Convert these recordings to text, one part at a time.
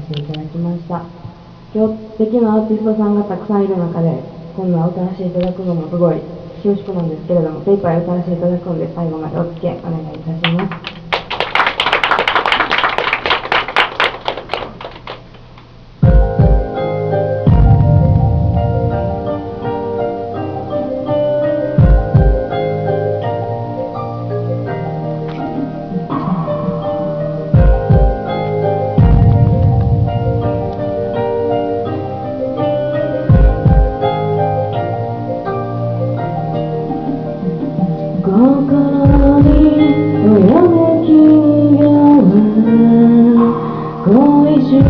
せていただきました。今日素敵なアーティストさんがたくさんいる中でこんな歌わせていただくのもすごい恐縮なんですけれども、精一杯歌わせていただくので最後までお付き合いお願いいたします。心におやめきが恋しい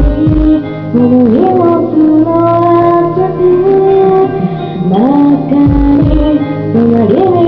想いを募らせて中に隣に